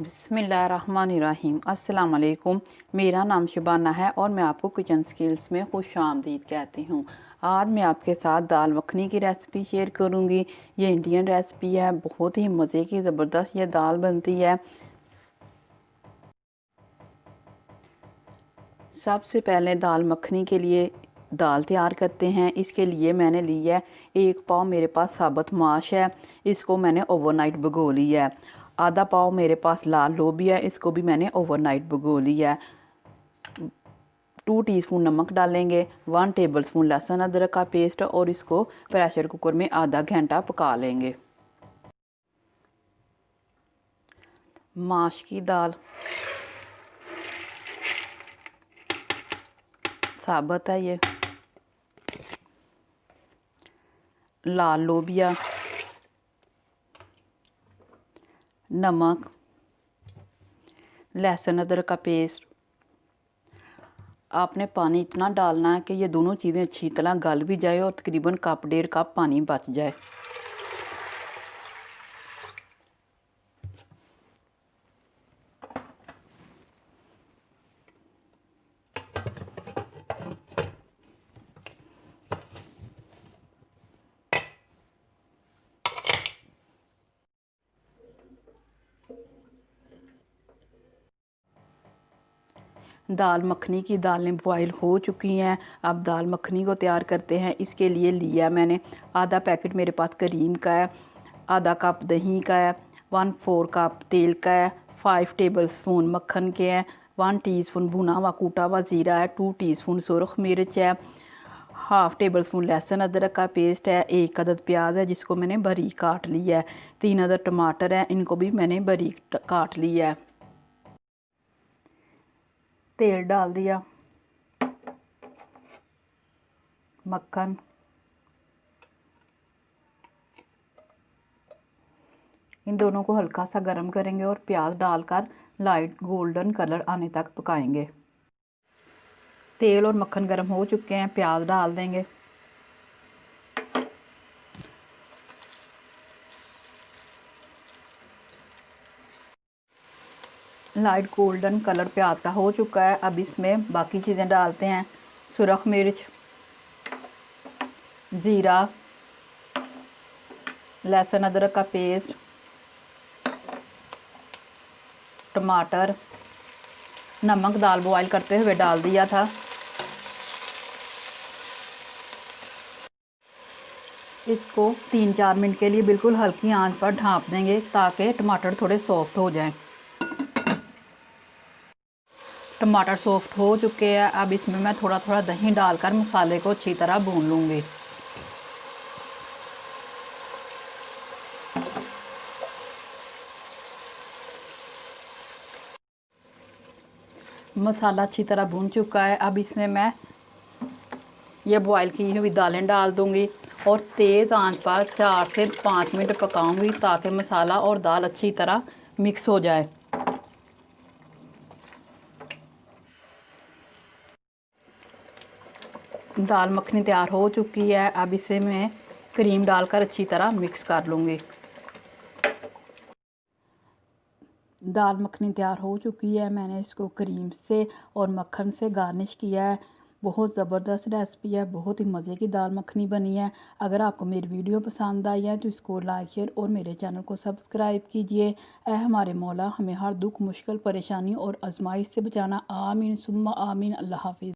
बिस्मिल्लाहिर्रहमानिर्रहीम। अस्सलाम वालेकुम। मेरा नाम शबाना है और मैं आपको किचन स्किल्स में खुशामदीद कहती हूँ। आज मैं आपके साथ दाल मखनी की रेसिपी शेयर करूँगी। ये इंडियन रेसिपी है, बहुत ही मज़े की ज़बरदस्त ये दाल बनती है। सबसे पहले दाल मखनी के लिए दाल तैयार करते हैं। इसके लिए मैंने ली है 1 पाव, मेरे पास साबुत माश है, इसको मैंने ओवरनाइट भिगो लिया है। आधा पाव मेरे पास लाल लोबी है, इसको भी मैंने ओवरनाइट भिगो लिया है। 2 टीस्पून नमक डालेंगे, 1 टेबलस्पून लहसुन अदरक का पेस्ट और इसको प्रेशर कुकर में आधा घंटा पका लेंगे। माश की दाल साबुत है, ये लाल लोबिया, नमक, लहसुन अदरक का पेस्ट। आपने पानी इतना डालना है कि ये दोनों चीज़ें अच्छी तरह गल भी जाए और तकरीबन कप 1.5 कप पानी बच जाए। दाल मखनी की दालें बॉईल हो चुकी हैं। अब दाल मखनी को तैयार करते हैं। इसके लिए लिया मैंने आधा पैकेट मेरे पास करीम का है, आधा कप दही का है, 1/4 कप तेल का है, 5 टेबलस्पून मक्खन के हैं, 1 टीस्पून भुना हुआ कूटा हुआ ज़ीरा है, 2 टीस्पून सुरख मिर्च है, हाफ़ टेबलस्पून लहसुन अदरक का पेस्ट है, 1 अदद प्याज है जिसको मैंने बारीक काट लिया है, 3 अदद टमाटर है, इनको भी मैंने बारीक काट लिया है। तेल डाल दिया, मक्खन, इन दोनों को हल्का सा गर्म करेंगे और प्याज डालकर लाइट गोल्डन कलर आने तक पकाएंगे। तेल और मक्खन गर्म हो चुके हैं, प्याज डाल देंगे। लाइट गोल्डन कलर प्याज का हो चुका है। अब इसमें बाकी चीज़ें डालते हैं। सुरख मिर्च, ज़ीरा, लहसुन अदरक का पेस्ट, टमाटर, नमक दाल बॉईल करते हुए डाल दिया था। इसको 3-4 मिनट के लिए बिल्कुल हल्की आंच पर ढाँप देंगे ताकि टमाटर थोड़े सॉफ्ट हो जाएं। टमाटर सॉफ्ट हो चुके हैं। अब इसमें मैं थोड़ा थोड़ा दही डालकर मसाले को अच्छी तरह भून लूँगी। मसाला अच्छी तरह भून चुका है। अब इसमें मैं ये बॉईल की हुई दालें डाल दूँगी और तेज़ आंच पर 4 से 5 मिनट पकाऊँगी ताकि मसाला और दाल अच्छी तरह मिक्स हो जाए। दाल मखनी तैयार हो चुकी है। अब इसे मैं क्रीम डालकर अच्छी तरह मिक्स कर लूँगी। दाल मखनी तैयार हो चुकी है। मैंने इसको क्रीम से और मक्खन से गार्निश किया है। बहुत ज़बरदस्त रेसिपी है, बहुत ही मज़े की दाल मखनी बनी है। अगर आपको मेरी वीडियो पसंद आई है तो इसको लाइक शेयर और मेरे चैनल को सब्सक्राइब कीजिए। ऐ हमारे मौला हमें हर दुख मुश्किल परेशानी और आजमाइश से बचाना। आमीन सुम्मा आमीन। अल्लाह हाफिज़।